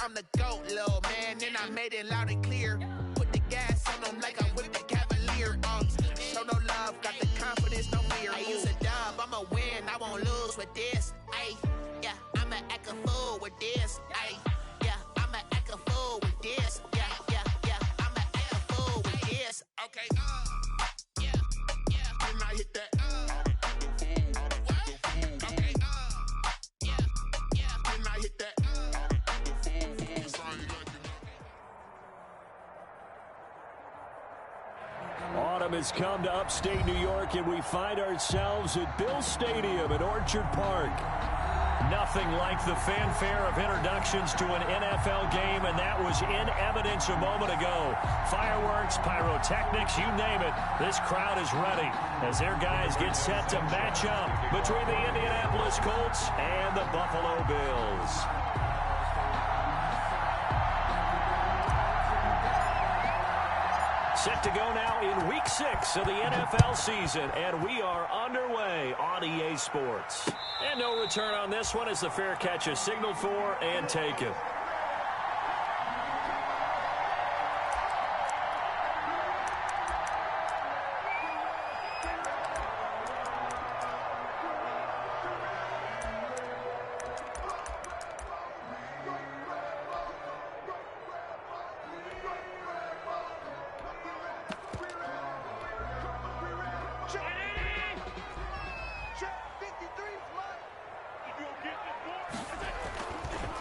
I'm the GOAT, little man, and I made it loud and clear. Put the gas on them like I whipped the Cavalier. Show no love, got the confidence, no fear. I use a dub, I'ma win, I won't lose with this. Ay, yeah, I'ma act a fool with this. Ay, yeah, I'ma act a fool with this. Yeah, yeah, yeah, I'ma act a fool with this. Okay, yeah, yeah, can I hit that? Autumn has come to upstate New York, and we find ourselves at Bills Stadium at Orchard Park. Nothing like the fanfare of introductions to an NFL game, and that was in evidence a moment ago. Fireworks, pyrotechnics, you name it. This crowd is ready as their guys get set to match up between the Indianapolis Colts and the Buffalo Bills. Set to go now in Week 6 of the NFL season, and we are underway on EA Sports. And no return on this one as the fair catch is signaled for and taken.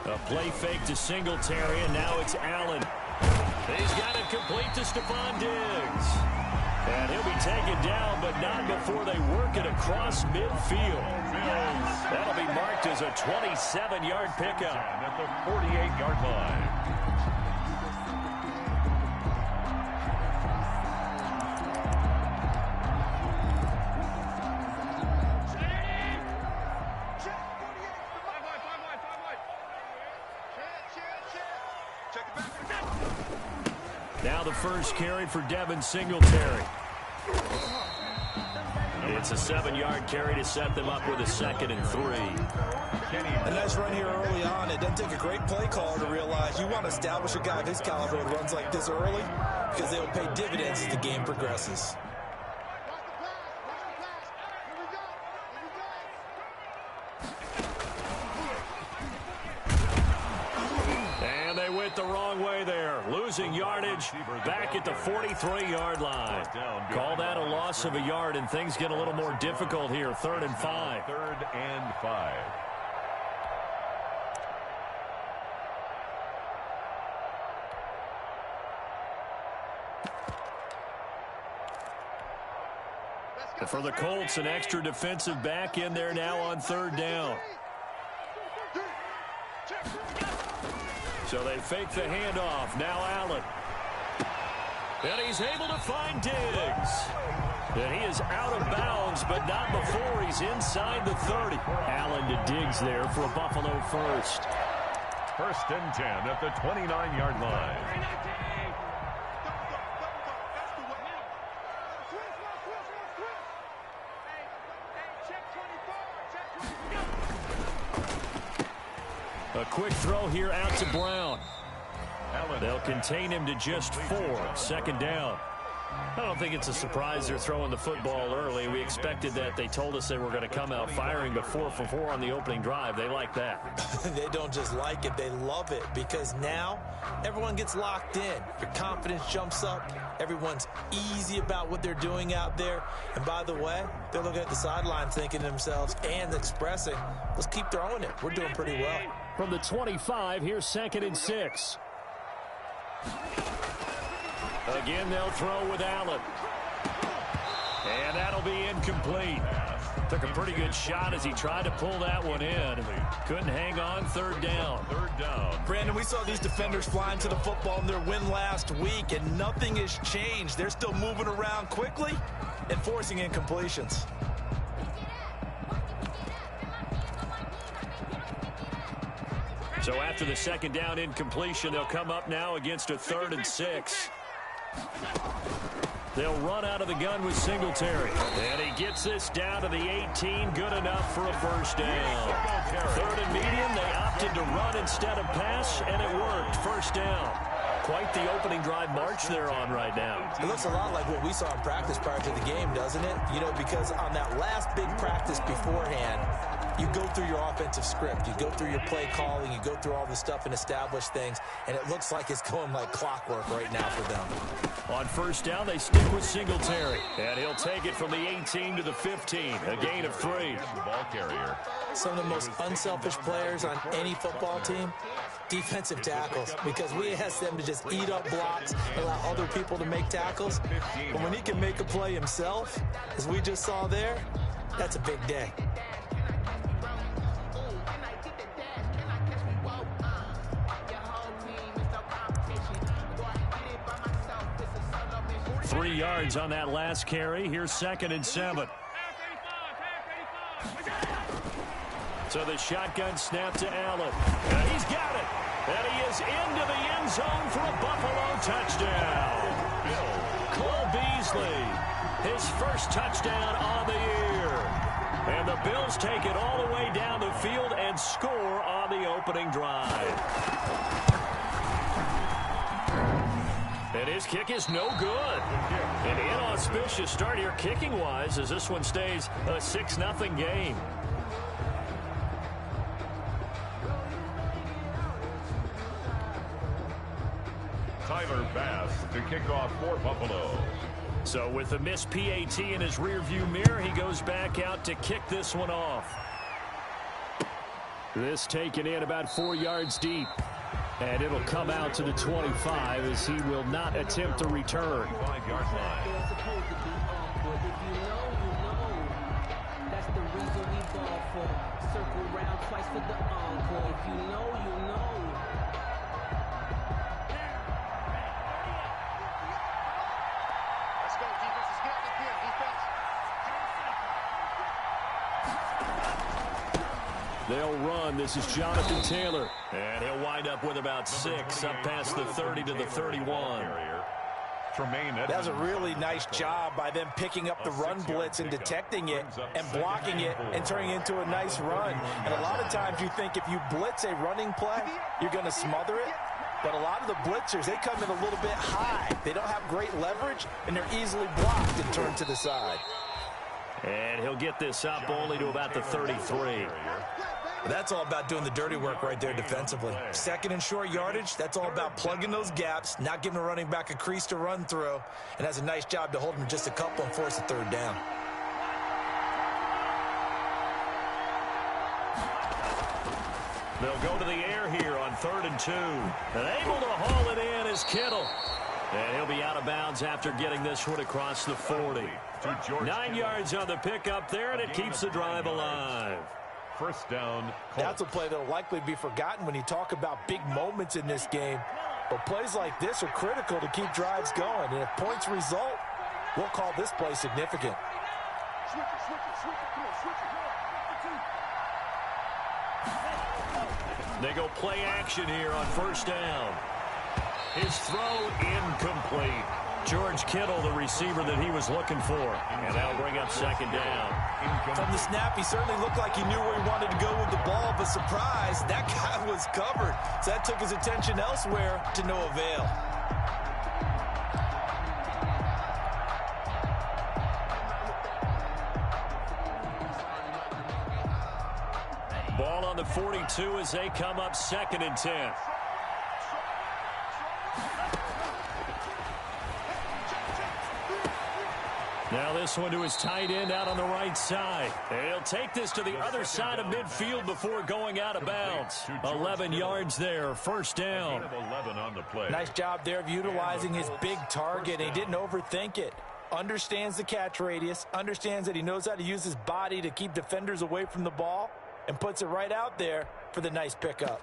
A play fake to Singletary, and now it's Allen. He's got it complete to Stephon Diggs. And he'll be taken down, but not before they work it across midfield. That'll be marked as a 27-yard pickup. At the 48-yard line. Now the first carry for Devin Singletary. It's a 7-yard carry to set them up with a 2nd and 3. A nice run here early on. It doesn't take a great play caller to realize you want to establish a guy of his caliber who runs like this early because they will pay dividends as the game progresses. The wrong way there, losing yardage back at the 43-yard line. Call that a loss of a yard, and things get a little more difficult here. 3rd and 5. 3rd and 5. For the Colts, an extra defensive back in there now on 3rd down. So they fake the handoff. Now Allen. And he's able to find Diggs. And he is out of bounds, but not before he's inside the 30. Allen to Diggs there for a Buffalo first. 1st and 10 at the 29-yard line. A quick throw here out to Brown. They'll contain him to just 4. 2nd down. I don't think it's a surprise they're throwing the football early. We expected that. They told us they were going to come out firing, but 4 for 4 on the opening drive. They like that. They don't just like it, they love it, because now everyone gets locked in. Your confidence jumps up. Everyone's easy about what they're doing out there. And by the way, they're looking at the sideline thinking to themselves and expressing, let's keep throwing it. We're doing pretty well. From the 25, here's 2nd and 6. Again, they'll throw with Allen. And that'll be incomplete. Took a pretty good shot as he tried to pull that one in. Couldn't hang on. 3rd down. 3rd down. Brandon, we saw these defenders flying to the football in their win last week, and nothing has changed. They're still moving around quickly and forcing incompletions. So after the 2nd down incompletion, they'll come up now against a 3rd and 6. They'll run out of the gun with Singletary. And he gets this down to the 18. Good enough for a first down. 3rd and medium. They opted to run instead of pass, and it worked. First down. Quite the opening drive march they're on right now. It looks a lot like what we saw in practice prior to the game, doesn't it? You know, because on that last big practice beforehand, you go through your offensive script. You go through your play calling. You go through all the stuff and establish things. And it looks like it's going like clockwork right now for them. On first down, they stick with Singletary. And he'll take it from the 18 to the 15. A gain of 3. The ball carrier. Some of the most unselfish players on any football team, defensive tackles, because we ask them to just eat up blocks, allow other people to make tackles. But when he can make a play himself, as we just saw there, that's a big day. Three yards on that last carry. Here's 2nd and 7. So the shotgun snap to Allen. And he's got it. And he is into the end zone for a Buffalo touchdown. Cole Beasley, his first touchdown on the year. And the Bills take it all the way down the field and score on the opening drive. And his kick is no good. An inauspicious start here kicking-wise as this one stays a 6-0 game. Tyler Bass to kick off for Buffalo. So with the missed PAT in his rearview mirror, he goes back out to kick this one off. This taken in about 4 yards deep. And it'll come out to the 25 as he will not attempt to return. 5-yard line. That's the reason we ball for. Circle round twice for the encore. If you know, you know. Let's go, defense. Let's get out the field, defense. They'll run. This is Jonathan Taylor. And he'll wind up with about 6 up past the 30 to the 31. That was a really nice job by them picking up the run blitz and detecting it and blocking it and turning it into a nice run. And a lot of times you think if you blitz a running play, you're going to smother it. But a lot of the blitzers, they come in a little bit high. They don't have great leverage, and they're easily blocked and turned to the side. And he'll get this up only to about the 33. That's all about doing the dirty work right there defensively. 2nd and short yardage, that's all about plugging those gaps, not giving a running back a crease to run through, and has a nice job to hold him just a couple and force a 3rd down. They'll go to the air here on 3rd and 2. And able to haul it in is Kittle. And he'll be out of bounds after getting this one across the 40. 9 yards on the pickup there, and it keeps the drive alive. First down, Colts. That's a play that will likely be forgotten when you talk about big moments in this game. But plays like this are critical to keep drives going. And if points result, we'll call this play significant. They go play action here on first down. His throw incomplete. George Kittle, the receiver that he was looking for. And that'll bring up 2nd down. From the snap, he certainly looked like he knew where he wanted to go with the ball, but surprise, that guy was covered. So that took his attention elsewhere to no avail. Ball on the 42 as they come up 2nd and 10. Now this one to his tight end out on the right side. And he'll take this to the other side of midfield before going out of bounds. 11 yards there, first down. 11 on the play. Nice job there of utilizing his big target. He didn't overthink it. Understands the catch radius, understands that he knows how to use his body to keep defenders away from the ball, and puts it right out there for the nice pickup.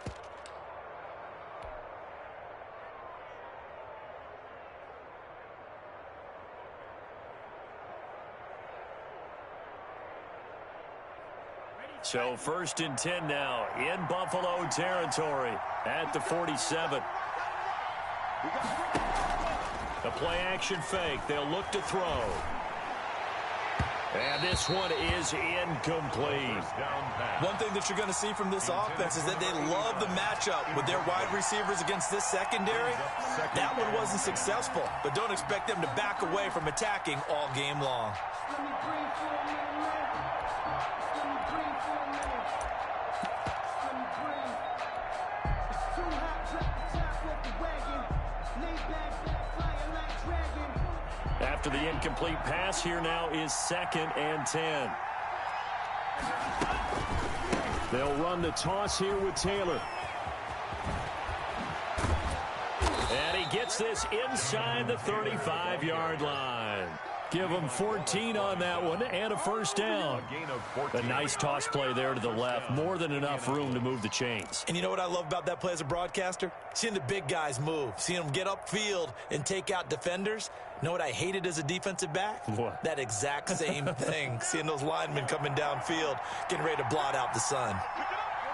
So 1st and 10 now in Buffalo territory at the 47. The play action fake. They'll look to throw. And this one is incomplete. One thing that you're going to see from this offense is that they love the matchup with their wide receivers against this secondary. That one wasn't successful, but don't expect them to back away from attacking all game long. After the incomplete pass, here now is 2nd and 10. They'll run the toss here with Taylor. And he gets this inside the 35-yard line. Give him 14 on that one and a first down. A nice toss play there to the left. More than enough room to move the chains. And you know what I love about that play as a broadcaster? Seeing the big guys move. Seeing them get upfield and take out defenders. You know what I hated as a defensive back? What? That exact same thing. Seeing those linemen coming downfield, getting ready to blot out the sun.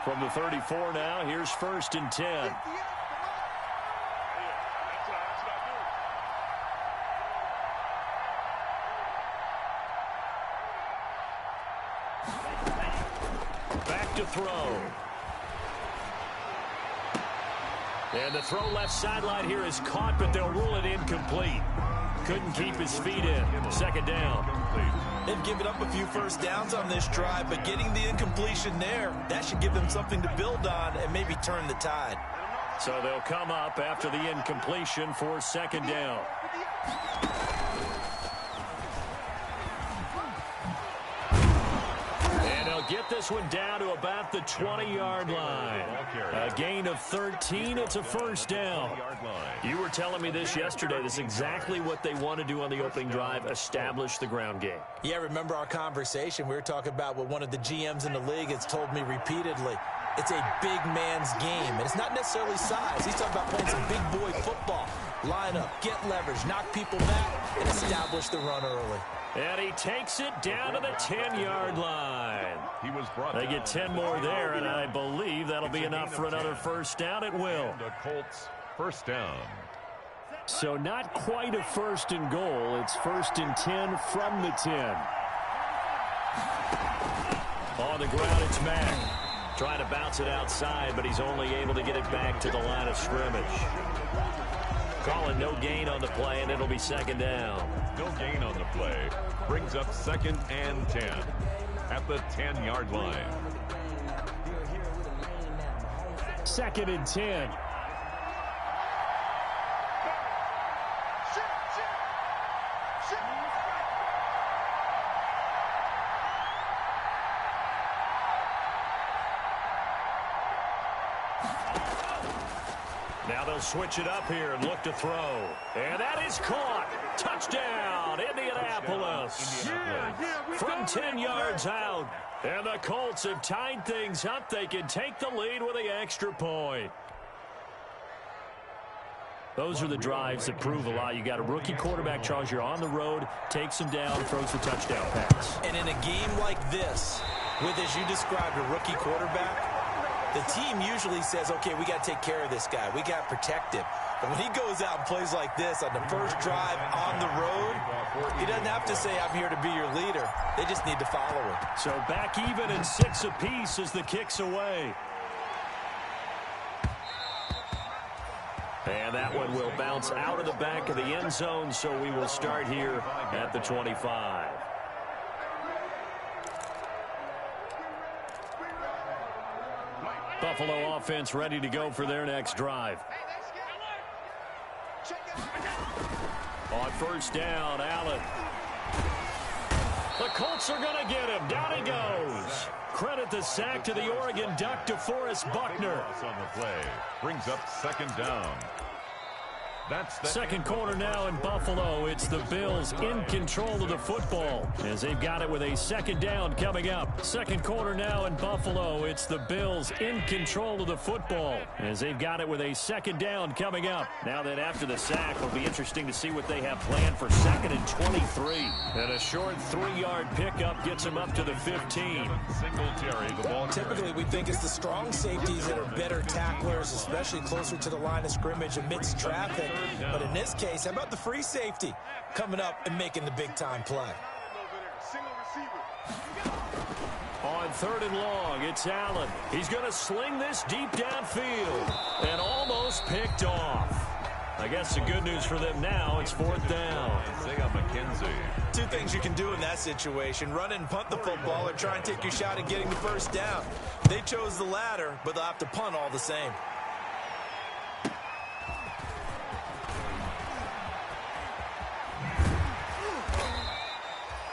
From the 34 now, here's 1st and 10. Back to throw. And the throw left sideline here is caught, but they'll rule it incomplete. Couldn't keep his feet in. 2nd down. They've given up a few first downs on this drive, but getting the incompletion there, that should give them something to build on and maybe turn the tide. So they'll come up after the incompletion for 2nd down. And they'll get this one down to about the 20-yard line. A gain of 13. It's a first down. You were telling me this yesterday. This is exactly what they want to do on the opening drive, establish the ground game. Yeah, remember our conversation. We were talking about what one of the GMs in the league has told me repeatedly. It's a big man's game, and it's not necessarily size. He's talking about playing some big boy football. Line up, get leverage, knock people back, and establish the run early. And he takes it down to the 10-yard line. They get 10 more there, and I believe that'll be enough for another first down. It will. The Colts first down. So not quite a 1st and goal. It's 1st and 10 from the 10. On the ground, it's Mack. Trying to bounce it outside, but he's only able to get it back to the line of scrimmage. Calling no gain on the play, and it'll be 2nd down. No gain on the play. Brings up 2nd and 10 at the 10-yard line. 2nd and 10. Now they'll switch it up here and look to throw. And that is caught. Touchdown, Indianapolis. From 10 yards out. And the Colts have tied things up. They can take the lead with the extra point. Those are the drives that prove a lot. You got a rookie quarterback, Charles. You're on the road, takes him down, throws the touchdown pass. And in a game like this, with, as you described, a rookie quarterback, the team usually says, okay, we got to take care of this guy. We got to protect him. But when he goes out and plays like this on the first drive on the road, he doesn't have to say, I'm here to be your leader. They just need to follow him. So back even in 6 apiece as the kick's away. And that one will bounce out of the back of the end zone, so we will start here at the 25. Buffalo offense ready to go for their next drive. On first down, Allen. The Colts are going to get him. Down he goes. Credit the sack to the Oregon Duck, DeForest Buckner. On the play. Brings up 2nd down. Second quarter now in Buffalo. It's the Bills in control of the football as they've got it with a 2nd down coming up. Second quarter now in Buffalo. It's the Bills in control of the football as they've got it with a 2nd down coming up. Now that after the sack, it'll be interesting to see what they have planned for 2nd and 23. And a short 3-yard pickup gets them up to the 15. Singletary, the ball. Typically, we think it's the strong safeties that are better tacklers, especially closer to the line of scrimmage amidst traffic. But in this case, how about the free safety coming up and making the big-time play? On 3rd and long, it's Allen. He's going to sling this deep downfield and almost picked off. I guess the good news for them now, it's 4th down. They got McKenzie. Two things you can do in that situation: run and punt the football, or try and take your shot at getting the first down. They chose the latter, but they'll have to punt all the same.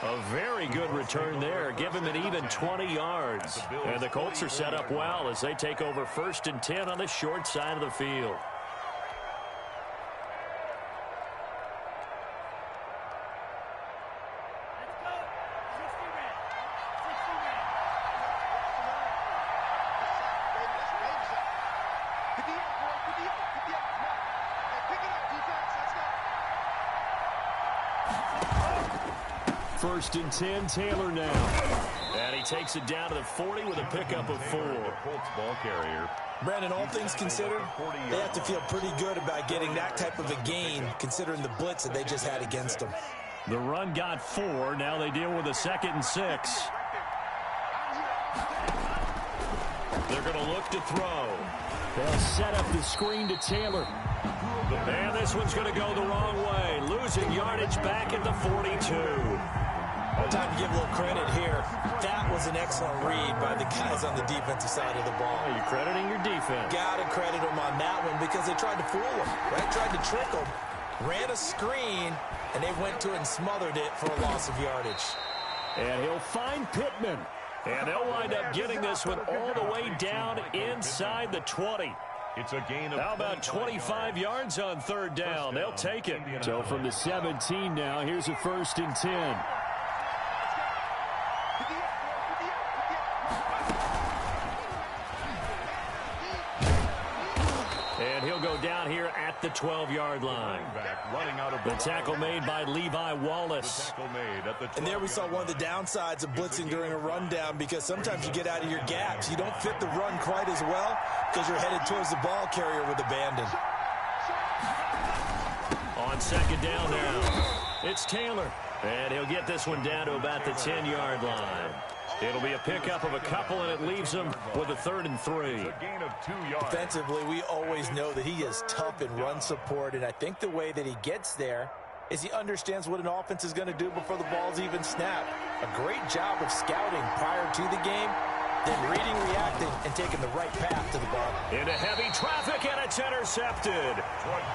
A very good return there. Give him an even 20 yards. And the Colts are set up well as they take over 1st and 10 on the short side of the field. First and 10, Taylor now. And he takes it down to the 40 with a pickup of 4. Colts ball carrier. Brandon, all things considered, they have to feel pretty good about getting that type of a gain, considering the blitz that they just had against them. The run got 4. Now they deal with a 2nd and 6. They're going to look to throw. They'll set up the screen to Taylor. And this one's going to go the wrong way. Losing yardage back at the 42. Time to give a little credit here. That was an excellent read by the guys on the defensive side of the ball. You're crediting your defense. Got to credit them on that one because they tried to fool them, right? Tried to trick them, ran a screen, and they went to it and smothered it for a loss of yardage. And he'll find Pittman. And they'll wind up getting this one all the way down inside the 20. It's a gain of How about 25 yards on 3rd down? They'll take it. So from the 17 now, here's a 1st and 10. And he'll go down here at the 12-yard line. The tackle made by Levi Wallace. And there we saw one of the downsides of blitzing during a rundown, because sometimes you get out of your gaps. You don't fit the run quite as well because you're headed towards the ball carrier with abandon. On 2nd down now, it's Taylor. And he'll get this one down to about the 10-yard line. It'll be a pickup of a couple, and it leaves him with a 3rd and 3. A gain of 2 yards. Defensively, we always know that he is tough in run support, and I think the way that he gets there is he understands what an offense is going to do before the ball's even snapped. A great job of scouting prior to the game, then reading, reacting, and taking the right path to the ball. Into heavy traffic, and it's intercepted.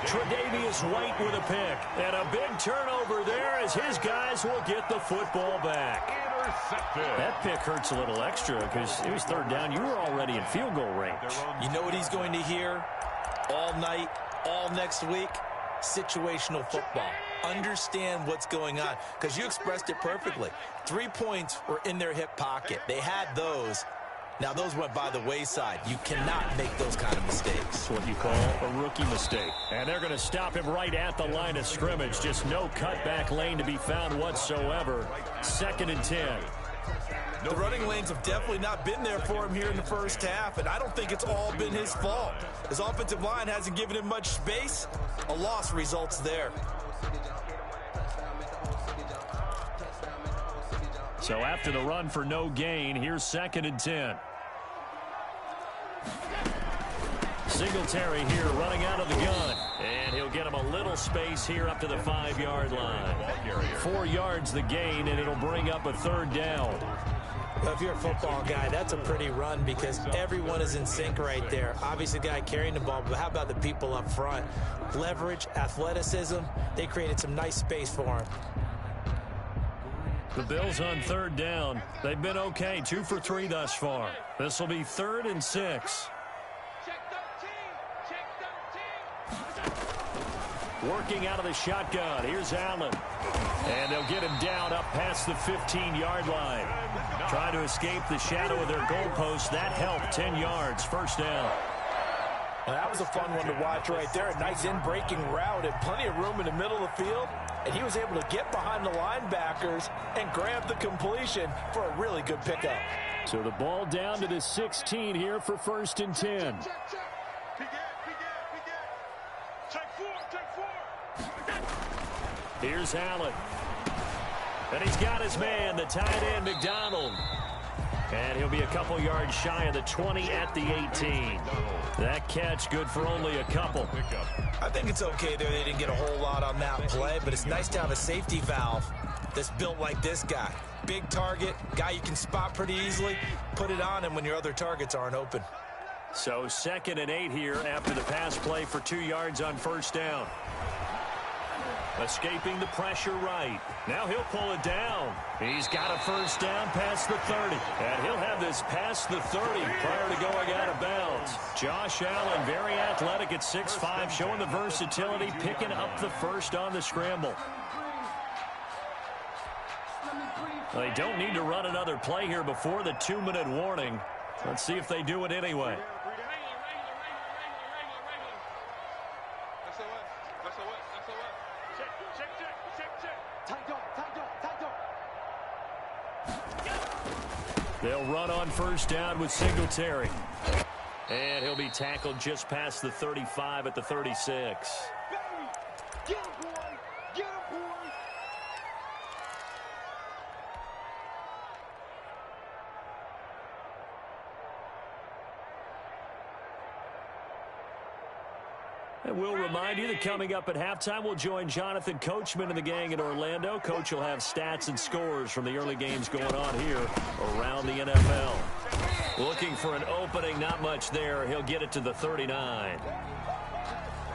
Tre'Davious White with a pick, and a big turnover there as his guys will get the football back. Intercepted. That pick hurts a little extra because it was 3rd down. You were already in field goal range. You know what he's going to hear all night, all next week? Situational football. Understand what's going on, because you expressed it perfectly. 3 points were in their hip pocket. They had those. Now, those went by the wayside. You cannot make those kind of mistakes. That's what you call a rookie mistake. And they're going to stop him right at the line of scrimmage. Just no cutback lane to be found whatsoever. 2nd and 10. The running lanes have definitely not been there for him here in the first half, and I don't think it's all been his fault. His offensive line hasn't given him much space. A loss results there. So after the run for no gain, here's 2nd and 10. Singletary here running out of the gun. And he'll get him a little space here up to the 5-yard line. 4 yards the gain, and it'll bring up a 3rd down. If you're a football guy, that's a pretty run because everyone is in sync right there. Obviously, the guy carrying the ball, but how about the people up front? Leverage, athleticism, they created some nice space for him. The Bills on 3rd down. They've been okay, 2 for 3 thus far. This will be 3rd and 6. Working out of the shotgun. Here's Allen. And they'll get him down up past the 15-yard line. Trying to escape the shadow of their goalpost. That helped. 10 yards. 1st down. Well, that was a fun one to watch right there. A nice in-breaking route and plenty of room in the middle of the field. And he was able to get behind the linebackers and grab the completion for a really good pickup. So the ball down to the 16 here for 1st and 10. Here's Allen. And he's got his man, the tight end, McDonald. And he'll be a couple yards shy of the 20 at the 18. That catch good for only a couple. I think it's okay there. They didn't get a whole lot on that play, but it's nice to have a safety valve that's built like this guy. Big target, guy you can spot pretty easily. Put it on him when your other targets aren't open. So 2nd and 8 here after the pass play for 2 yards on first down. Escaping the pressure right. Now he'll pull it down. He's got a first down past the 30. And he'll have this past the 30 prior to going out of bounds. Josh Allen, very athletic at 6'5", showing the versatility, picking up the first on the scramble. They don't need to run another play here before the 2-minute warning. Let's see if they do it anyway. They'll run on first down with Singletary. And he'll be tackled just past the 35 at the 36. Get him, boy! Get him, boy! And we'll remind you that coming up at halftime, we'll join Jonathan Coachman and the gang in Orlando. Coach will have stats and scores from the early games going on here around the NFL. Looking for an opening, not much there. He'll get it to the 39.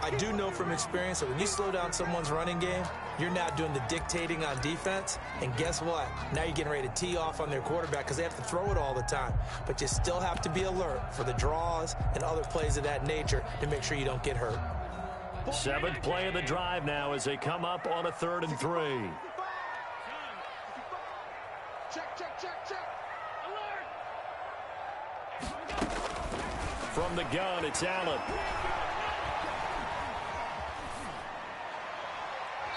I do know from experience that when you slow down someone's running game, you're now doing the dictating on defense. And guess what? Now you're getting ready to tee off on their quarterback because they have to throw it all the time. But you still have to be alert for the draws and other plays of that nature to make sure you don't get hurt. 7th play of the drive now as they come up on a 3rd and 3. Check. From the gun, it's Allen.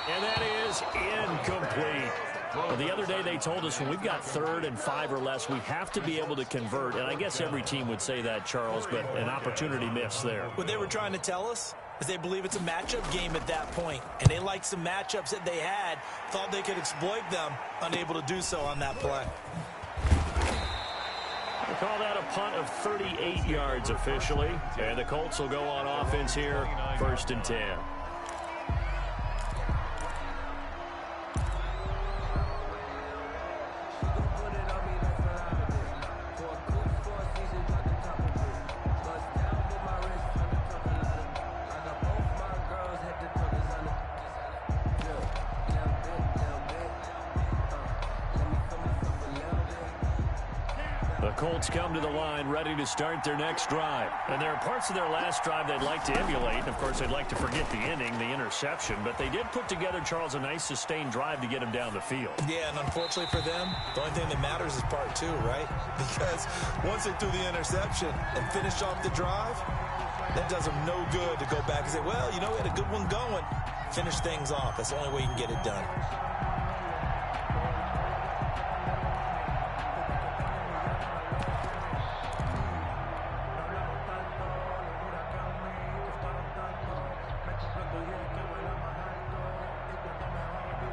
And that is incomplete. Well, the other day they told us when we've got 3rd and 5 or less, we have to be able to convert. And I guess every team would say that, Charles, but an opportunity missed there. What they were trying to tell us is they believe it's a matchup game at that point. And they liked some matchups that they had, thought they could exploit them, unable to do so on that play. They call that a punt of 38 yards officially. And the Colts will go on offense here, 1st and 10. Colts come to the line ready to start their next drive. And there are parts of their last drive they'd like to emulate. Of course, they'd like to forget the inning, the interception. But they did put together, Charles, a nice sustained drive to get him down the field. Yeah, and unfortunately for them, the only thing that matters is part 2, right? Because once they threw the interception and finished off the drive, that does them no good to go back and say, well, you know, we had a good one going. Finish things off. That's the only way you can get it done.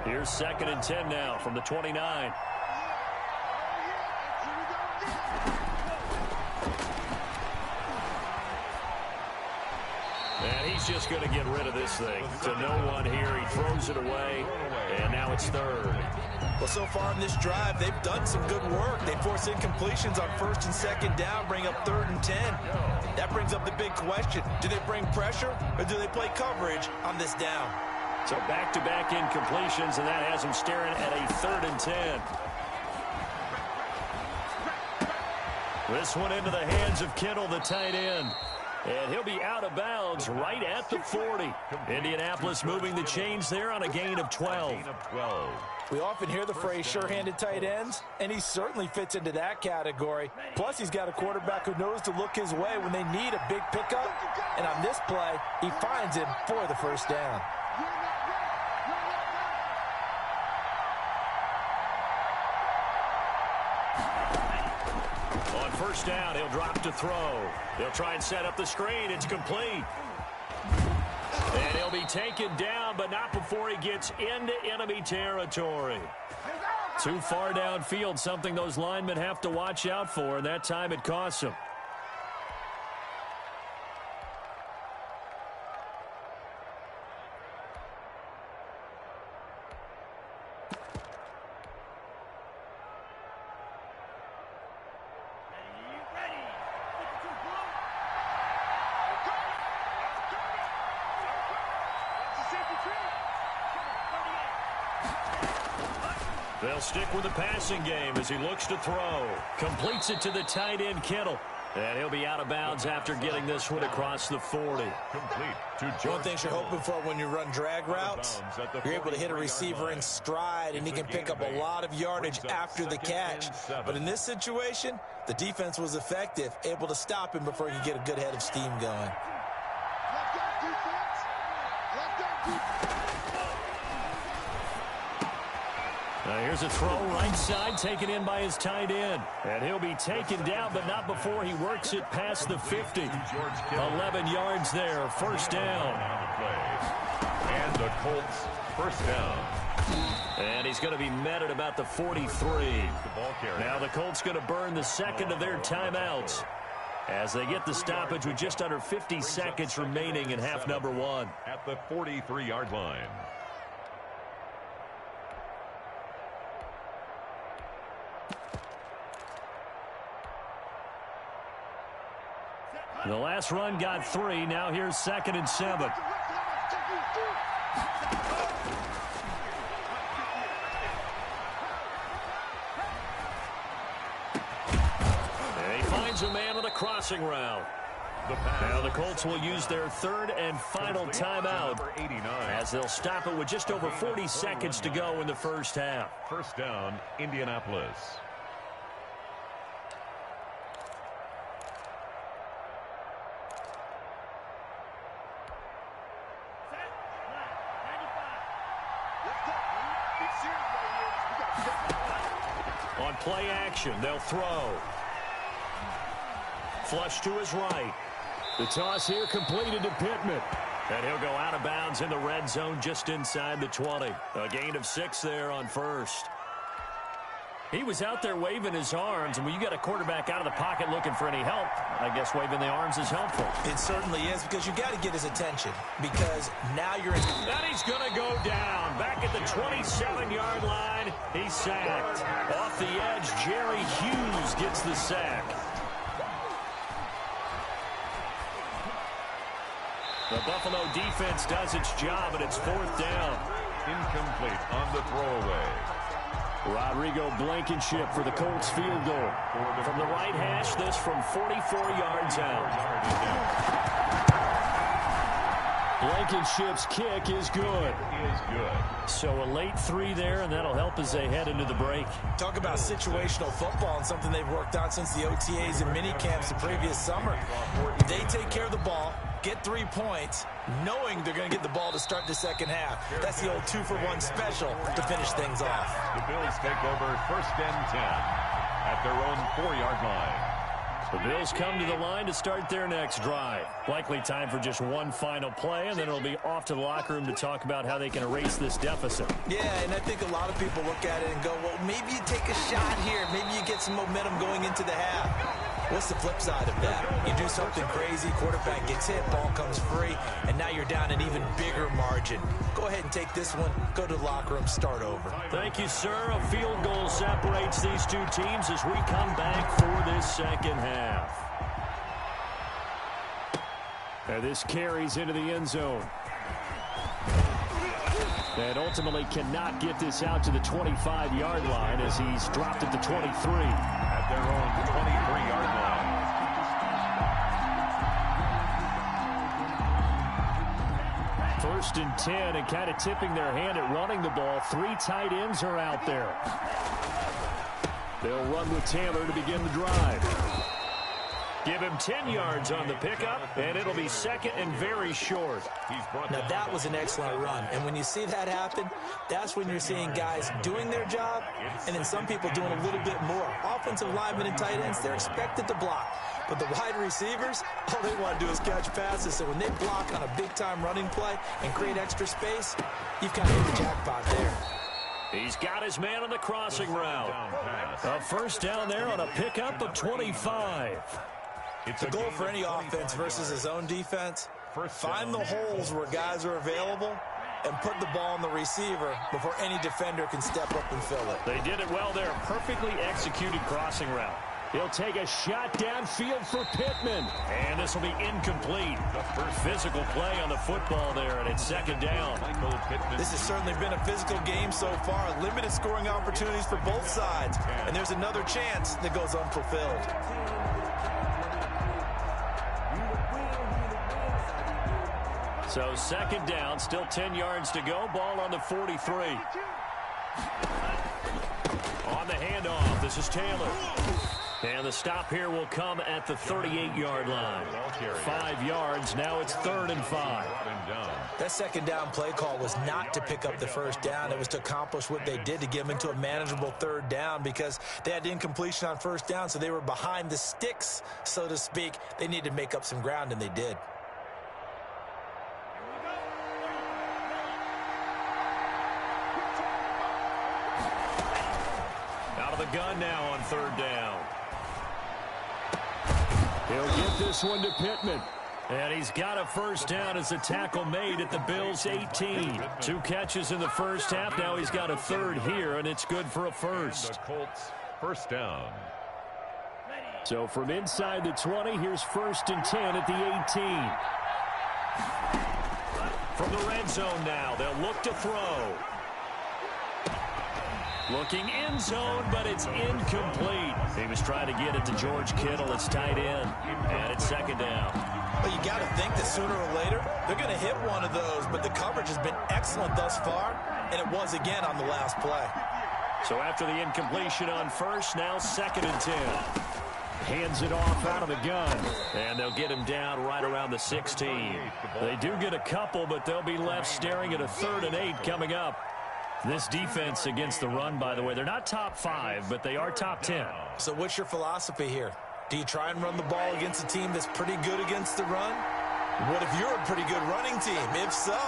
Here's 2nd and 10 now from the 29. And he's just going to get rid of this thing. To no one here. He throws it away. And now it's 3rd. Well, so far in this drive, they've done some good work. They force incompletions on 1st and 2nd down, bring up 3rd and 10. That brings up the big question. Do they bring pressure or do they play coverage on this down? So back-to-back incompletions, and that has them staring at a 3rd and 10. This one into the hands of Kittle, the tight end. And he'll be out of bounds right at the 40. Indianapolis moving the chains there on a gain of 12. We often hear the phrase sure-handed tight ends, and he certainly fits into that category. Plus, he's got a quarterback who knows to look his way when they need a big pickup. And on this play, he finds him for the first down. On first down, he'll drop to throw. They'll try and set up the screen. It's complete. And he'll be taken down, but not before he gets into enemy territory. Too far downfield, something those linemen have to watch out for, and that time it costs them. They'll stick with the passing game as he looks to throw. Completes it to the tight end, Kittle. And he'll be out of bounds after getting this one across the 40. Complete to One thing you're hoping for when you run drag routes, you're able to hit a receiver in stride, and he can pick up a lot of yardage after the catch. But in this situation, the defense was effective, able to stop him before he could get a good head of steam going. Here's a throw right side taken in by his tight end. And he'll be taken down, but not before he works it past the 50. 11 yards there, first down. And the Colts first down. And he's going to be met at about the 43. Now the Colts going to burn the second of their timeouts as they get the stoppage with just under 50 seconds remaining in half number one. At the 43-yard line. The last run got 3. Now here's 2nd and 7. And he finds a man on a crossing route. Now the Colts will use their third and final timeout as they'll stop it with just over 40 seconds to go in the first half. First down, Indianapolis. On play action, they'll throw. Flush to his right. The toss here completed to Pittman. And he'll go out of bounds in the red zone just inside the 20. A gain of 6 there on first. He was out there waving his arms, and when you got a quarterback out of the pocket looking for any help, I guess waving the arms is helpful. It certainly is, because you got to get his attention, because now you're in. And he's going to go down. Back at the 27-yard line, he's sacked. Off the edge, Jerry Hughes gets the sack. The Buffalo defense does its job, and it's 4th down. Incomplete on the throwaway. Rodrigo Blankenship for the Colts field goal. From the right hash, this from 44 yards out. Blankenship's kick is good. So a late 3 there, and that'll help as they head into the break. Talk about situational football and something they've worked on since the OTAs and mini camps the previous summer. They take care of the ball, get 3 points, knowing they're going to get the ball to start the second half. That's the old 2-for-1 special to finish things off. The Bills take over 1st and 10 at their own 4-yard line. The Bills come to the line to start their next drive. Likely time for just one final play, and then it'll be off to the locker room to talk about how they can erase this deficit. Yeah, and I think a lot of people look at it and go, well, maybe you take a shot here. Maybe you get some momentum going into the half. What's the flip side of that? You do something crazy, quarterback gets hit, ball comes free, and now you're down an even bigger margin. Go ahead and take this one, go to the locker room, start over. Thank you, sir. A field goal separates these two teams as we come back for this second half. And this carries into the end zone. And ultimately cannot get this out to the 25-yard line as he's dropped at the 23. At their own 23-yard line. 1st and 10, and kind of tipping their hand at running the ball. 3 tight ends are out there. They'll run with Taylor to begin the drive. Give him 10 yards on the pickup, and it'll be 2nd and very short. Now, that was an excellent run, and when you see that happen, that's when you're seeing guys doing their job, and then some people doing a little bit more. Offensive linemen and tight ends, they're expected to block. But the wide receivers, all they want to do is catch passes. So when they block on a big-time running play and create extra space, you've kind of hit the jackpot there. He's got his man on the crossing route. A first down there on a pickup of 25. It's a goal for any offense versus his own defense. Find the holes where guys are available and put the ball on the receiver before any defender can step up and fill it. They did it well there. Perfectly executed crossing route. He'll take a shot downfield for Pittman. And this will be incomplete. The first physical play on the football there, and it's second down. This has certainly been a physical game so far. Limited scoring opportunities for both sides. And there's another chance that goes unfulfilled. So second down, still 10 yards to go. Ball on the 43. On the handoff, this is Taylor. And the stop here will come at the 38-yard line. 5 yards, now it's 3rd and 5. That second down play call was not to pick up the first down. It was to accomplish what they did to get them into a manageable 3rd down because they had incompletion on first down, so they were behind the sticks, so to speak. They needed to make up some ground, and they did. Out of the gun now on 3rd down. He'll get this one to Pittman. And he's got a first down as the tackle made at the Bills' 18. 2 catches in the first half. Now he's got a 3rd here, and it's good for a first. The Colts first down. So from inside the 20, here's 1st and 10 at the 18. From the red zone now, they'll look to throw. Looking end zone, but it's incomplete. He was trying to get it to George Kittle. It's tight end, and it's second down. Well, you got to think that sooner or later they're going to hit one of those, but the coverage has been excellent thus far, and it was again on the last play. So after the incompletion on first, now 2nd and 10. Hands it off out of the gun, and they'll get him down right around the 16. They do get a couple, but they'll be left staring at a 3rd and 8 coming up. This defense against the run, by the way, they're not top 5, but they are top 10. So what's your philosophy here? Do you try and run the ball against a team that's pretty good against the run? What if you're a pretty good running team? If so,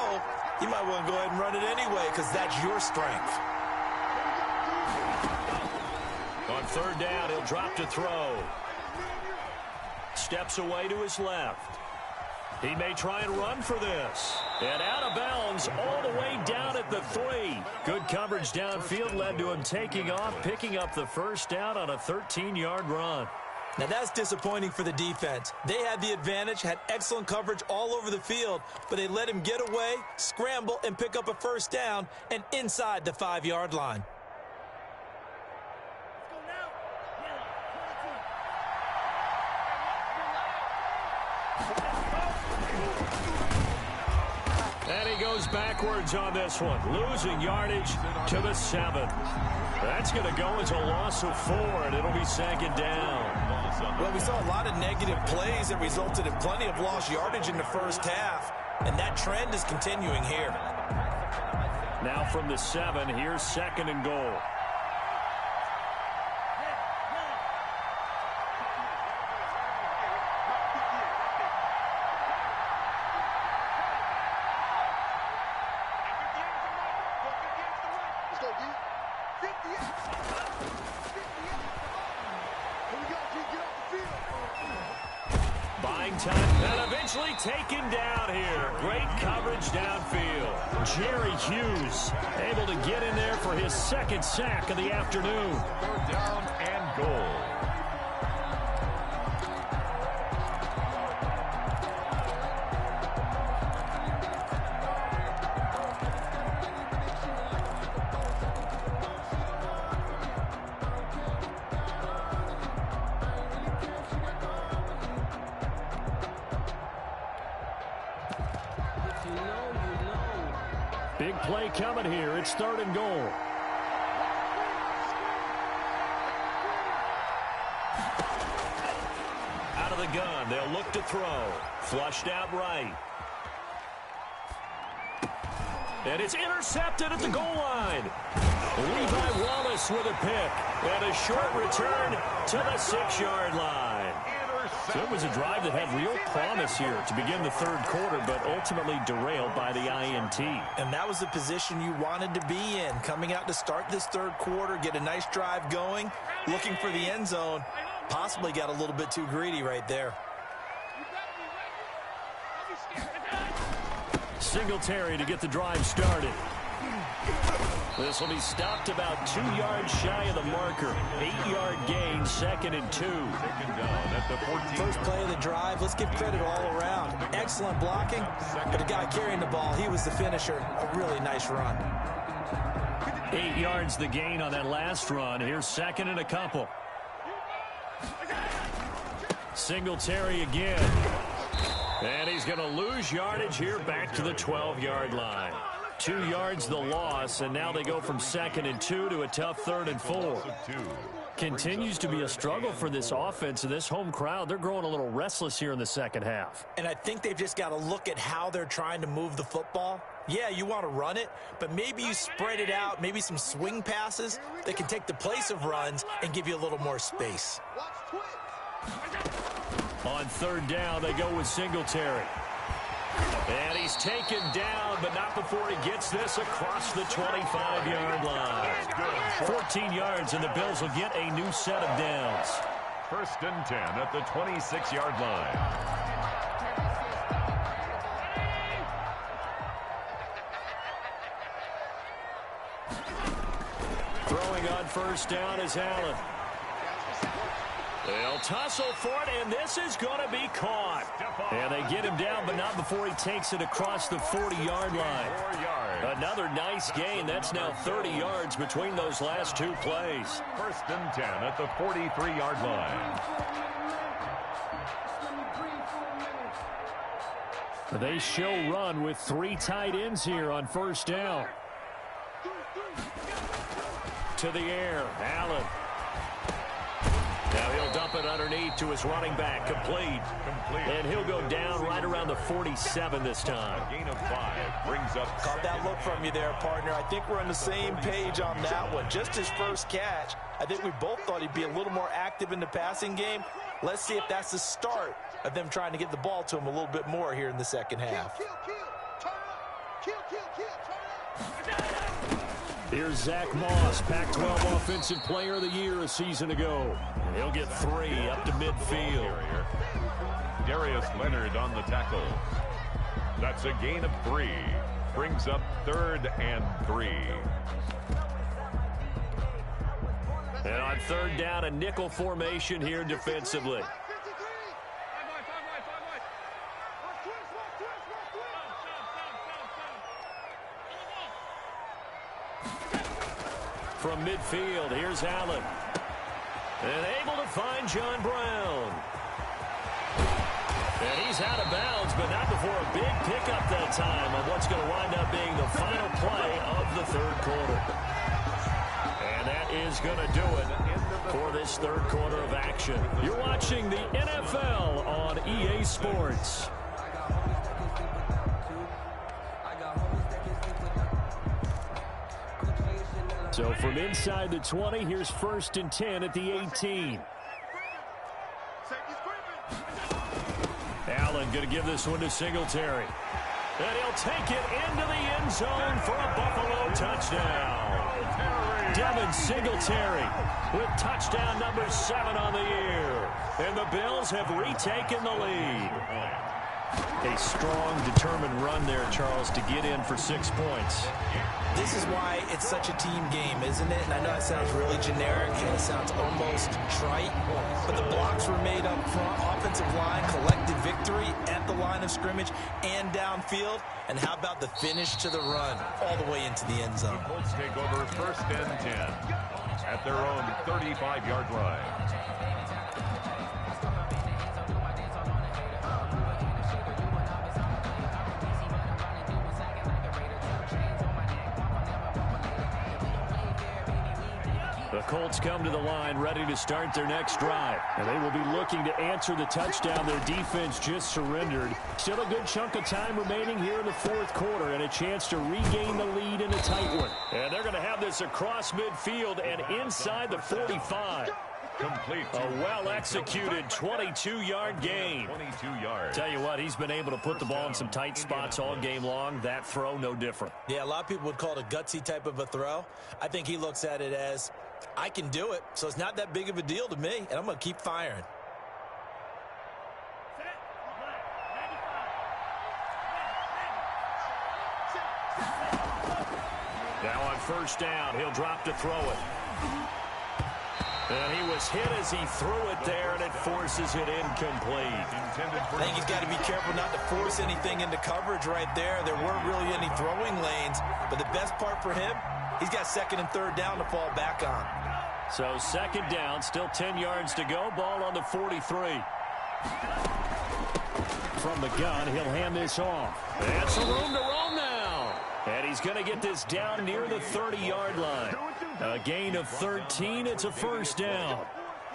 you might want to go ahead and run it anyway because that's your strength. On 3rd down, he'll drop to throw. Steps away to his left. He may try and run for this. And out of bounds all the way down at the 3. Good coverage downfield led to him taking off, picking up the first down on a 13-yard run. Now that's disappointing for the defense. They had the advantage, had excellent coverage all over the field, but they let him get away, scramble, and pick up a first down and inside the 5-yard line. And he goes backwards on this one, losing yardage to the 7. That's going to go as a loss of 4, and it'll be 2nd down. Well, we saw a lot of negative plays that resulted in plenty of lost yardage in the first half, and that trend is continuing here. Now from the 7, here's 2nd and goal. And eventually taken down here. Great coverage downfield. Jerry Hughes able to get in there for his 2nd sack of the afternoon. 3rd down and goal. Big play coming here. It's 3rd and goal. Out of the gun. They'll look to throw. Flushed out right. And it's intercepted at the goal line. Levi Wallace with a pick. And a short return to the 6-yard line. So it was a drive that had real promise here to begin the third quarter, but ultimately derailed by the INT. And that was the position you wanted to be in, coming out to start this third quarter, get a nice drive going, looking for the end zone. Possibly got a little bit too greedy right there. Singletary to get the drive started. This will be stopped about 2 yards shy of the marker. 8-yard gain, 2nd and 2. Taken down at the 14. First play of the drive, let's give credit all around. Excellent blocking, but the guy carrying the ball, he was the finisher. A really nice run. 8 yards the gain on that last run. Here's 2nd and a couple. Singletary again. And he's going to lose yardage here back to the 12-yard line. 2 yards the loss, and now they go from 2nd and 2 to a tough 3rd and 4. Continues to be a struggle for this offense and this home crowd. They're growing a little restless here in the second half. And I think they've just got to look at how they're trying to move the football. Yeah, you want to run it, but maybe you spread it out, maybe some swing passes that can take the place of runs and give you a little more space. On 3rd down, they go with Singletary. And he's taken down, but not before he gets this across the 25-yard line. 14 yards, and the Bills will get a new set of downs. 1st and 10 at the 26-yard line. Throwing on 1st down is Allen. They'll tussle for it, and this is going to be caught. And they get him down, but not before he takes it across the 40-yard line. 4 yards. Another nice gain. That's now 30 yards between those last 2 plays. 1st and 10 at the 43-yard line. They show run with 3 tight ends here on 1st down. To the air, Allen. Now he'll dump it underneath to his running back. Complete. And he'll go down right around the 47 this time. A gain of 5 brings up. Caught that look from you there, partner. I think we're on the same page on that one. Just his first catch. I think we both thought he'd be a little more active in the passing game. Let's see if that's the start of them trying to get the ball to him a little bit more here in the second half. Here's Zach Moss, Pac-12 Offensive Player of the Year a season ago. And he'll get 3 up to midfield. Darius Leonard on the tackle. That's a gain of 3. Brings up 3rd and 3. And on 3rd down, a nickel formation here defensively. From midfield, here's Allen. And able to find John Brown. And he's out of bounds, but not before a big pickup that time on what's going to wind up being the final play of the 3rd quarter. And that is going to do it for this 3rd quarter of action. You're watching the NFL on EA Sports. So from inside the 20, here's 1st and 10 at the 18. Allen going to give this one to Singletary. And he'll take it into the end zone for a Buffalo touchdown. Devin Singletary with touchdown number 7 on the year. And the Bills have retaken the lead. A strong, determined run there, Charles, to get in for 6 points. This is why it's such a team game, isn't it? And I know it sounds really generic and it sounds almost trite, but the blocks were made up front. Offensive line collected victory at the line of scrimmage and downfield. And how about the finish to the run all the way into the end zone? The Colts take over 1st and 10 at their own 35-yard line. The Colts come to the line ready to start their next drive. And they will be looking to answer the touchdown their defense just surrendered. Still a good chunk of time remaining here in the 4th quarter and a chance to regain the lead in a tight one. And they're going to have this across midfield and inside the 45. Complete. A well-executed 22-yard gain. 22 yards. Tell you what, he's been able to put the ball in some tight spots all game long. That throw, no different. Yeah, a lot of people would call it a gutsy type of a throw. I think he looks at it as, I can do it, so it's not that big of a deal to me, and I'm going to keep firing. Now on first down, he'll drop to throw it. And he was hit as he threw it there, and it forces it incomplete. I think he's got to be careful not to force anything into coverage right there. There weren't really any throwing lanes, but the best part for him, he's got second and third down to fall back on. So second down, still 10 yards to go. Ball on the 43. From the gun, he'll hand this off. And some room to roam now. And he's going to get this down near the 30-yard line. A gain of 13. It's a first down.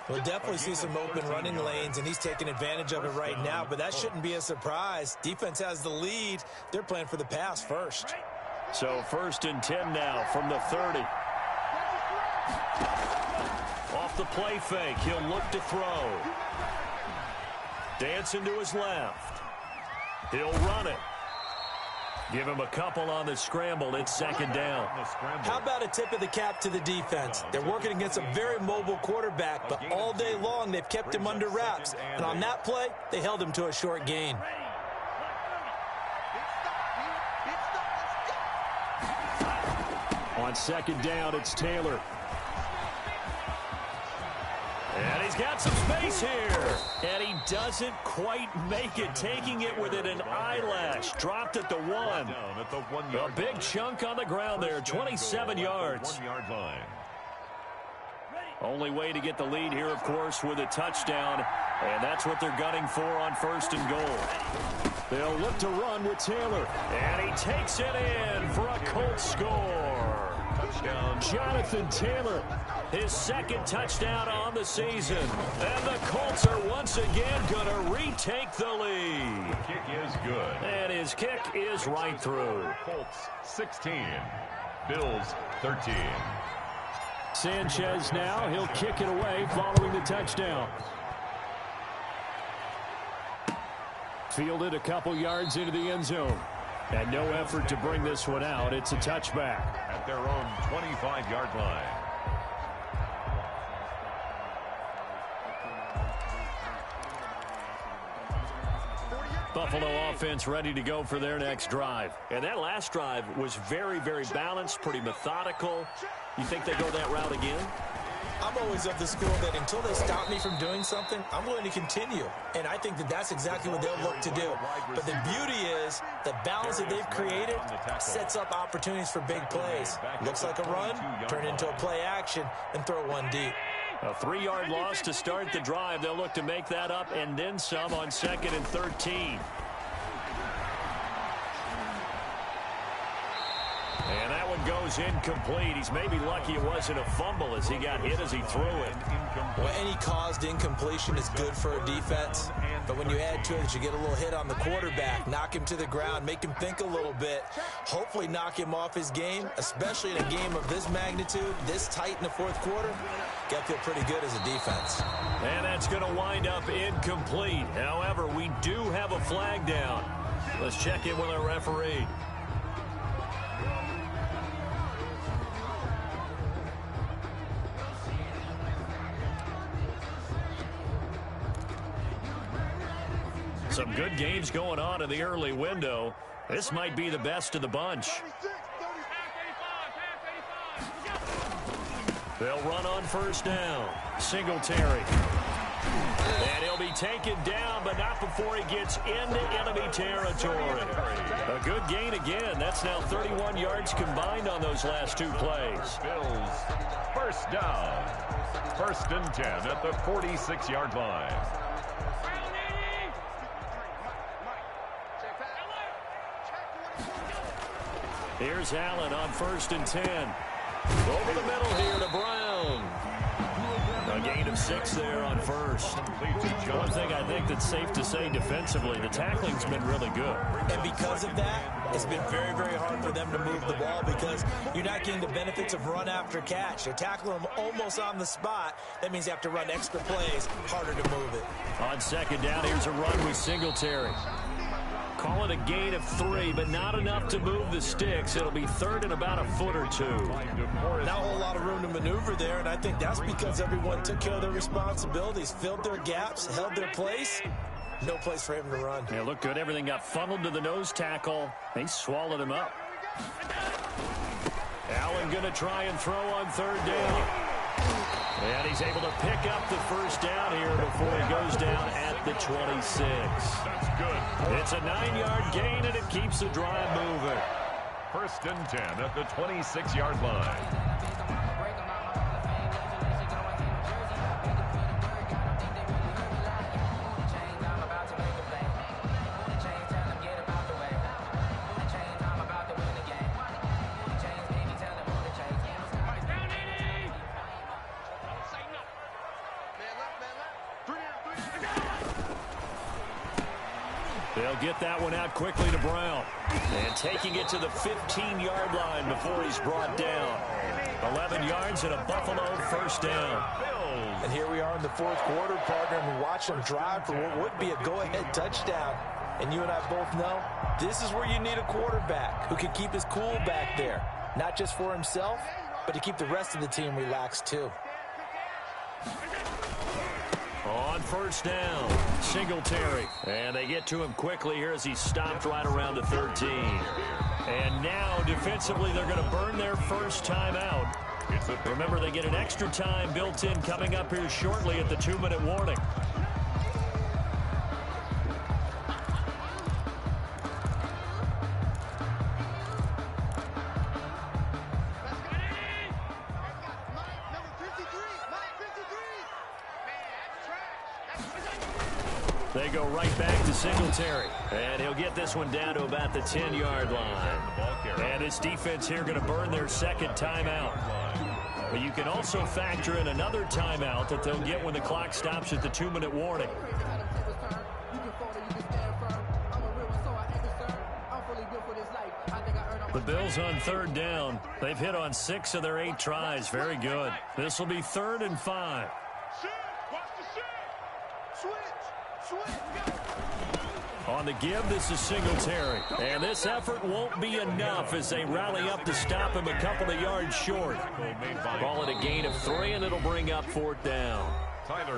We'll definitely see some open running lanes, and he's taking advantage of it right now, but that shouldn't be a surprise. Defense has the lead. They're playing for the pass first. So first and 10 now from the 30. Off the play fake, he'll look to throw. Dancing to his left. He'll run it. Give him a couple on the scramble. It's second down. How about a tip of the cap to the defense? They're working against a very mobile quarterback, but all day long they've kept him under wraps. And on that play, they held him to a short gain. On second down, it's Taylor. And he's got some space here. And he doesn't quite make it, taking it within an eyelash. Dropped at the 1. A big chunk on the ground there, 27 yards. 1 yard line. Only way to get the lead here, of course, with a touchdown. And that's what they're gunning for on first and goal. They'll look to run with Taylor. And he takes it in for a Colts score. Touchdown. Jonathan Taylor, his second touchdown on the season. And the Colts are once again going to retake the lead. Kick is good. And his kick is right through. Colts 16. Bills 13. Sanchez now, he'll kick it away following the touchdown. Fielded a couple yards into the end zone. And no effort to bring this one out. It's a touchback. At their own 25-yard line. Buffalo offense ready to go for their next drive. And that last drive was very, very balanced, pretty methodical. You think they go that route again? I'm always of the school that until they stop me from doing something, I'm going to continue. And I think that that's exactly what they'll look to do. But the beauty is the balance that they've created sets up opportunities for big plays. Looks like a run, turn into a play action, and throw one deep. A 3-yard loss to start the drive. They'll look to make that up and then some on second and 13. And that one goes incomplete. He's maybe lucky it wasn't a fumble as he got hit as he threw it. Well, any caused incompletion is good for a defense. But when you add to it that you get a little hit on the quarterback, knock him to the ground, make him think a little bit, hopefully knock him off his game, especially in a game of this magnitude, this tight in the fourth quarter, got to feel pretty good as a defense. And that's going to wind up incomplete. However, we do have a flag down. Let's check in with our referee. Some good games going on in the early window. This might be the best of the bunch. They'll run on first down. Singletary. And he'll be taken down, but not before he gets into enemy territory. A good gain again. That's now 31 yards combined on those last two plays. Bills first down. First and 10 at the 46-yard line. Here's Allen on first and 10. Over the middle here to Brown. A gain of of 6 there on first. One thing I think that's safe to say defensively, the tackling's been really good. And because of that, it's been very, very hard for them to move the ball because you're not getting the benefits of run after catch. They're tackling them almost on the spot. That means you have to run extra plays, harder to move it. On second down, here's a run with Singletary. Call it a gain of 3, but not enough to move the sticks. It'll be third and about a foot or 2. Not a whole lot of room to maneuver there, and I think that's because everyone took care of their responsibilities, filled their gaps, held their place. No place for him to run. Yeah, looked good. Everything got funneled to the nose tackle. They swallowed him up. Allen going to try and throw on third down. And he's able to pick up the first down here before he goes down at the 26. That's good. It's a 9-yard gain, and it keeps the drive moving. First and 10 at the 26-yard line. They'll get that one out quickly to Brown. And taking it to the 15-yard line before he's brought down. 11 yards and a Buffalo first down. And here we are in the fourth quarter, partner, and we watch them drive for what would be a go-ahead touchdown. And you and I both know this is where you need a quarterback who can keep his cool back there. Not just for himself, but to keep the rest of the team relaxed too. On first down, Singletary. And they get to him quickly here as he stopped right around the 13. And now, defensively, they're going to burn their first timeout. Remember, they get an extra time built in coming up here shortly at the 2-minute warning. They go right back to Singletary. And he'll get this one down to about the 10-yard line. And his defense here going to burn their second timeout. But you can also factor in another timeout that they'll get when the clock stops at the 2-minute warning. The Bills on third down. They've hit on 6 of their 8 tries. Very good. This will be 3rd and 5. On the give, this is Singletary. And this effort won't be enough as they rally up to stop him a couple of yards short. Call it a gain of 3, and it'll bring up 4th down.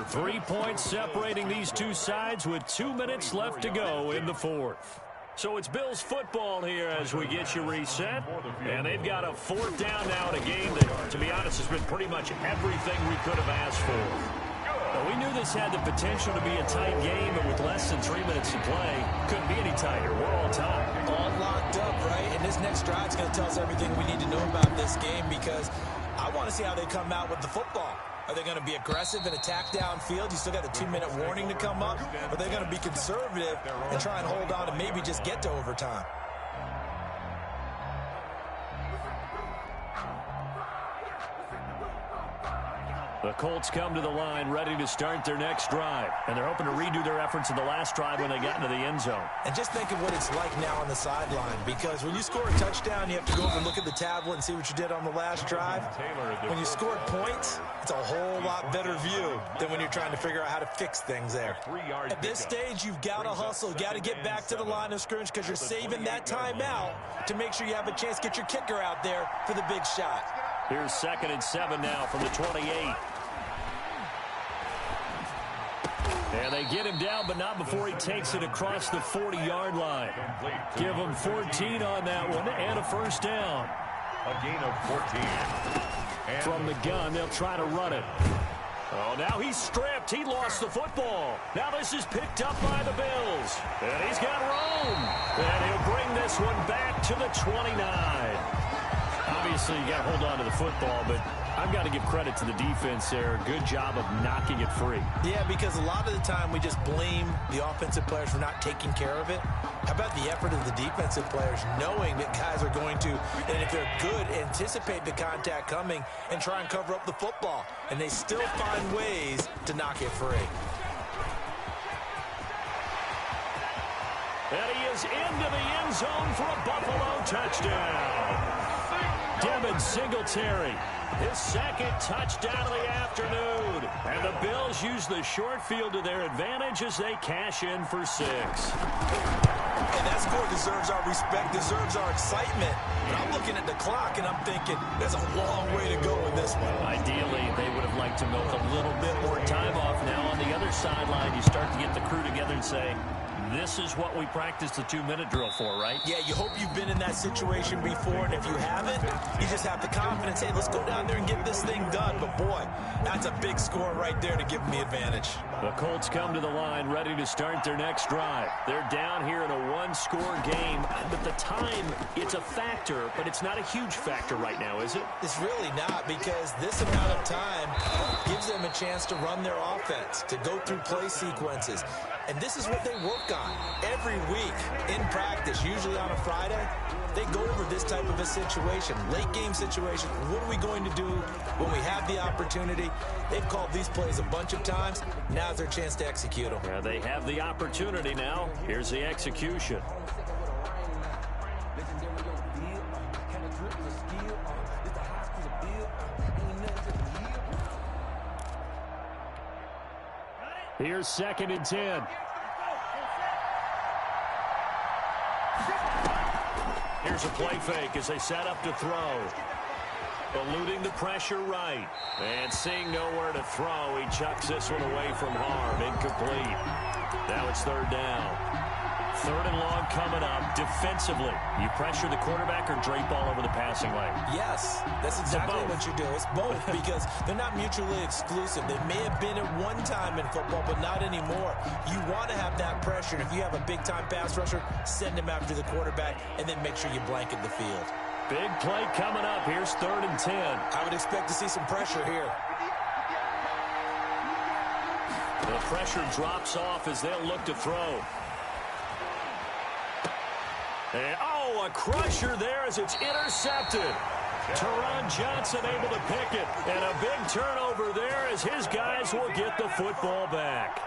3 points separating these two sides with 2 minutes left to go in the 4th. So it's Bills football here as we get you reset. And they've got a 4th down now in a game that, to be honest, has been pretty much everything we could have asked for. Well, we knew this had the potential to be a tight game, but with less than 3 minutes to play, couldn't be any tighter. We're all tied. All locked up, right? And this next drive is going to tell us everything we need to know about this game because I want to see how they come out with the football. Are they going to be aggressive and attack downfield? You still got a 2-minute warning to come up. Or are they going to be conservative and try and hold on and maybe just get to overtime? The Colts come to the line ready to start their next drive. And they're hoping to redo their efforts in the last drive when they got into the end zone. And just think of what it's like now on the sideline. Because when you score a touchdown, you have to go over and look at the tablet and see what you did on the last drive. When you scored points, it's a whole lot better view than when you're trying to figure out how to fix things there. At this stage, you've got to hustle. You've got to get back to the line of scrimmage because you're saving that timeout to make sure you have a chance to get your kicker out there for the big shot. Here's 2nd and 7 now from the 28. And they get him down, but not before he takes it across the 40-yard line. Give him 14 on that one and a first down. A gain of 14. And from the gun, they'll try to run it. Oh, now he's stripped. He lost the football. Now this is picked up by the Bills. And he's got room. And he'll bring this one back to the 29. Obviously, you got to hold on to the football, but I've got to give credit to the defense there. Good job of knocking it free. Yeah, because a lot of the time we just blame the offensive players for not taking care of it. How about the effort of the defensive players knowing that guys are going to, and if they're good, anticipate the contact coming and try and cover up the football. And they still find ways to knock it free. And he is into the end zone for a Buffalo touchdown. Devin Singletary, his second touchdown of the afternoon. And the Bills use the short field to their advantage as they cash in for 6. And that score deserves our respect, deserves our excitement. But I'm looking at the clock, and I'm thinking there's a long way to go in this one. Ideally, they would have liked to milk a little bit more time off. Now on the other sideline, you start to get the crew together and say, this is what we practiced the 2-minute drill for, right? Yeah, you hope you've been in that situation before, and if you haven't, you just have the confidence, hey, let's go down there and get this thing done. But, boy, that's a big score right there to give them the advantage. The Colts come to the line ready to start their next drive. They're down here in a one-score game, but the time, it's a factor, but it's not a huge factor right now, is it? It's really not, because this amount of time gives them a chance to run their offense, to go through play sequences. And this is what they work on every week in practice, usually on a Friday. They go over this type of a situation, late game situation. What are we going to do when we have the opportunity? They've called these plays a bunch of times. Now's their chance to execute them. Yeah, they have the opportunity now. Here's the execution. Here's 2nd and 10. Here's a play fake as they set up to throw. Eluding the pressure right. And seeing nowhere to throw, he chucks this one away from harm. Incomplete. Now it's 3rd down. 3rd and long coming up. Defensively, you pressure the quarterback or drape all over the passing lane? Yes, that's exactly what you do. It's both because they're not mutually exclusive. They may have been at one time in football, but not anymore. You want to have that pressure. And if you have a big-time pass rusher, send him after the quarterback and then make sure you blanket the field. Big play coming up. Here's 3rd and 10. I would expect to see some pressure here. The pressure drops off as they'll look to throw. And, a crusher there as it's intercepted. Teron Johnson able to pick it. And a big turnover there as his guys will get the football back.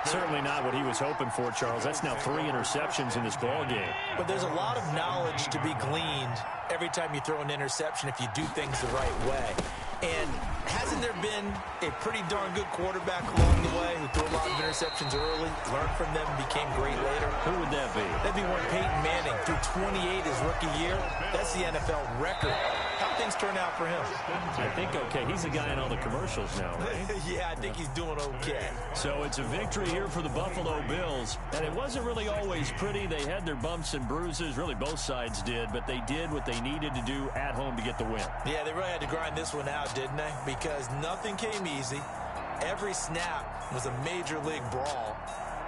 Certainly not what he was hoping for, Charles. That's now 3 interceptions in this ball game. But there's a lot of knowledge to be gleaned every time you throw an interception if you do things the right way. And hasn't there been a pretty darn good quarterback along the way who threw a lot of interceptions early, learned from them, and became great later? Who would that be? That'd be one Peyton Manning. Threw 28 his rookie year. That's the NFL record. How things turn out for him? I think okay. He's the guy in all the commercials now, right? Yeah, I think he's doing okay. So it's a victory here for the Buffalo Bills. And it wasn't really always pretty. They had their bumps and bruises. Really, both sides did. But they did what they needed to do at home to get the win. Yeah, they really had to grind this one out, didn't they? Because nothing came easy. Every snap was a major league brawl.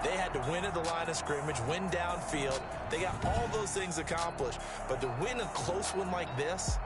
They had to win at the line of scrimmage, win downfield. They got all those things accomplished. But to win a close one like this,